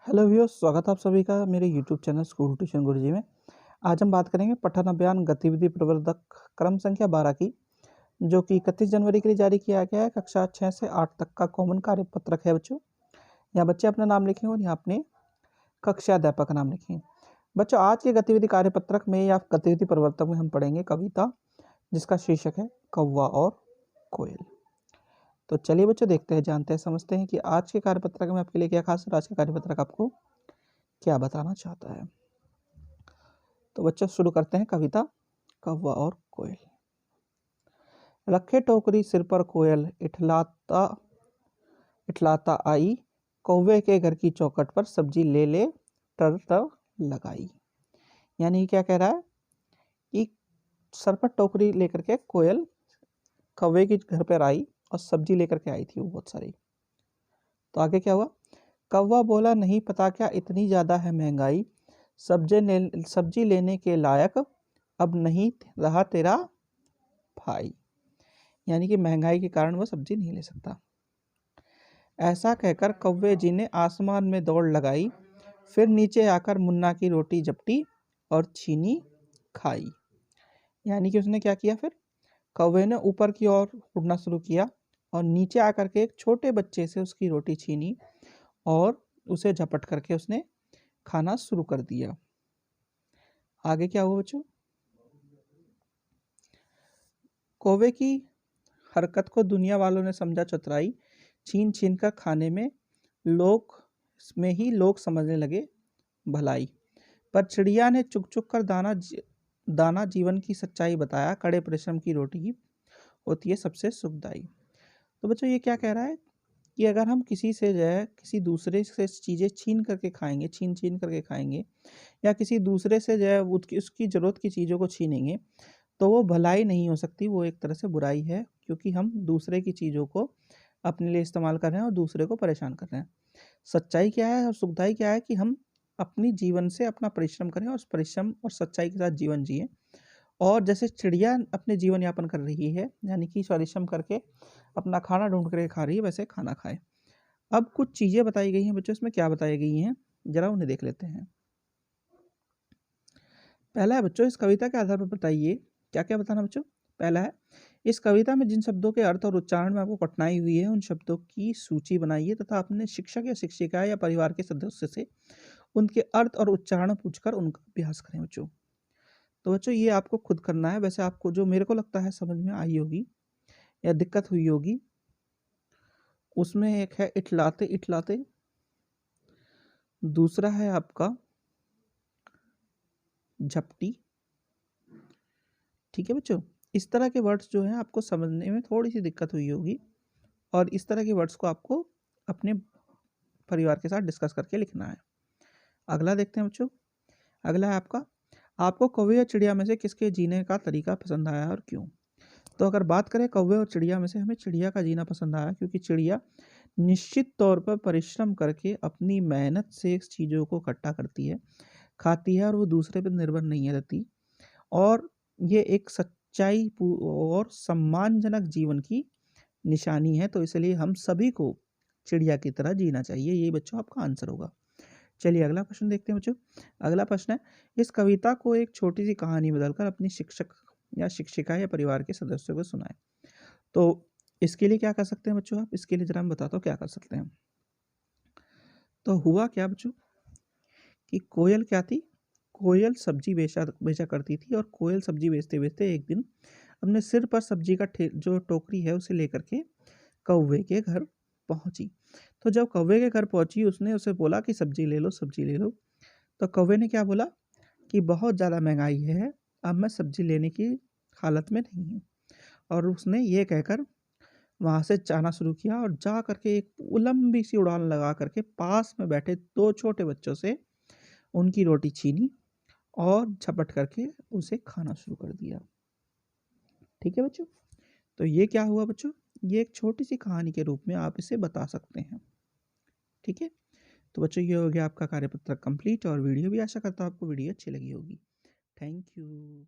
Hello viewers, स्वागत है आप सभी का मेरे यूट्यूब चैनल स्कूल ट्यूशन गुरुजी में। आज हम बात करेंगे पठन अभियान गतिविधि प्रवर्धक क्रम संख्या 12 की, जो कि 31 जनवरी के लिए जारी किया गया है। कक्षा 6 से 8 तक का कॉमन कार्यपत्रक है बच्चों। यहाँ बच्चे अपना नाम लिखेंगे और यहाँ अपने कक्षा अध्यापक का नाम लिखेंगे। बच्चों, आज के गतिविधि कार्यपत्रक में या गतिविधि प्रवर्तक में हम पढ़ेंगे कविता, जिसका शीर्षक है कौवा और कोयल। तो चलिए बच्चों, देखते हैं, जानते हैं, समझते हैं कि आज के कार्यपत्रक में आपके लिए क्या खास है, आज का कार्यपत्रक आपको क्या बताना चाहता है। तो बच्चों शुरू करते हैं कविता कौवा और कोयल। रखे टोकरी सिर पर कोयल इठलाता इठलाता आई, कौवे के घर की चौखट पर सब्जी ले ले टर टर लगाई। यानी क्या कह रहा है कि सर पर टोकरी लेकर के कोयल कौवे के घर पर आई और सब्जी लेकर के आई थी वो बहुत सारी। तो आगे क्या हुआ, कौवा बोला नहीं पता क्या इतनी ज़्यादा है महंगाई, सब्जी लेने के लायक अब नहीं रहा तेरा भाई। यानी कि महंगाई के कारण वो सब्जी नहीं ले सकता। ऐसा कहकर कौवे जी ने आसमान में दौड़ लगाई, फिर नीचे आकर मुन्ना की रोटी झपटी और छीनी खाई। यानी कि उसने क्या किया, फिर कौवे ने ऊपर की ओर उड़ना शुरू किया और नीचे आकर के एक छोटे बच्चे से उसकी रोटी छीनी और उसे झपट करके उसने खाना शुरू कर दिया। आगे क्या हुआ बच्चों, कौवे की हरकत को दुनिया वालों ने समझा चतुराई, छीन छीन कर खाने में लोग समझने लगे भलाई। पर चिड़िया ने चुग चुग कर दाना जीवन की सच्चाई बताया, कड़े परिश्रम की रोटी होती है सबसे सुखदाई। तो बच्चों ये क्या कह रहा है कि अगर हम किसी दूसरे से चीज़ें छीन करके खाएंगे, छीन करके खाएंगे, या किसी दूसरे से उसकी ज़रूरत की चीज़ों को छीनेंगे, तो वो भलाई नहीं हो सकती, वो एक तरह से बुराई है, क्योंकि हम दूसरे की चीज़ों को अपने लिए इस्तेमाल कर रहे हैं और दूसरे को परेशान कर रहे हैं। सच्चाई क्या है और सुखदाई क्या है कि हम अपनी जीवन से अपना परिश्रम करें और उस परिश्रम और सच्चाई के साथ जीवन जिए। और जैसे चिड़िया अपने जीवन यापन कर रही है, यानी कि परिश्रम करके अपना खाना ढूंढ करके खा रही है, वैसे खाना खाए। अब कुछ चीज़ें बताई गई हैं बच्चों, इसमें क्या बताई गई हैं जरा उन्हें देख लेते हैं। पहला है बच्चों, इस कविता के आधार पर बताइए, क्या क्या बताना बच्चों। पहला है, इस कविता में जिन शब्दों के अर्थ और उच्चारण में आपको कठिनाई हुई है उन शब्दों की सूची बनाइए तथा अपने शिक्षक या शिक्षिका या परिवार के सदस्य से उनके अर्थ और उच्चारण पूछकर उनका अभ्यास करें बच्चों। तो बच्चों ये आपको खुद करना है। वैसे आपको जो मेरे को लगता है समझ में आई होगी या दिक्कत हुई होगी, उसमें एक है इठलाते इठलाते, दूसरा है आपका झपटी। ठीक है बच्चों, इस तरह के वर्ड्स जो हैं आपको समझने में थोड़ी सी दिक्कत हुई होगी, और इस तरह के वर्ड्स को आपको अपने परिवार के साथ डिस्कस करके लिखना है। अगला देखते हैं बच्चों। अगला है आपको कौवे या चिड़िया में से किसके जीने का तरीका पसंद आया और क्यों। तो अगर बात करें कौवे और चिड़िया में से, हमें चिड़िया का जीना पसंद आया, क्योंकि चिड़िया निश्चित तौर पर परिश्रम करके अपनी मेहनत से चीज़ों को इकट्ठा करती है, खाती है, और वो दूसरे पर निर्भर नहीं रहती। और ये एक सच्चाई और सम्मानजनक जीवन की निशानी है। तो इसलिए हम सभी को चिड़िया की तरह जीना चाहिए। ये बच्चों आपका आंसर होगा। चलिए अगला प्रश्न देखते हैं बच्चों। अगला प्रश्न है, इस कविता को एक छोटी सी कहानी बदलकर अपनी शिक्षक या शिक्षिका या परिवार के सदस्यों को सुनाएं। तो इसके लिए क्या कर सकते हैं बच्चों, आप इसके लिए जरा मैं बताता हूँ क्या कर सकते हैं। तो हुआ क्या बच्चों कि कोयल क्या थी, कोयल सब्जी बेचा करती थी, और कोयल सब्जी बेचते बेचते एक दिन अपने सिर पर सब्जी का जो टोकरी है उसे लेकर के कौवे के घर पहुंची। तो जब कौवे के घर पहुंची, उसने उसे बोला कि सब्जी ले लो, सब्जी ले लो। तो कौवे ने क्या बोला कि बहुत ज़्यादा महंगाई है, अब मैं सब्जी लेने की हालत में नहीं हूँ। और उसने ये कहकर वहाँ से जाना शुरू किया और जा करके एक लंबी सी उड़ान लगा करके पास में बैठे दो छोटे बच्चों से उनकी रोटी छीनी और झपट करके उसे खाना शुरू कर दिया। ठीक है बच्चों, तो ये क्या हुआ बच्चों, ये एक छोटी सी कहानी के रूप में आप इसे बता सकते हैं। ठीक है, तो बच्चों ये हो गया आपका कार्यपत्र कंप्लीट, और वीडियो भी आशा करता हूँ आपको वीडियो अच्छी लगी होगी। Thank you.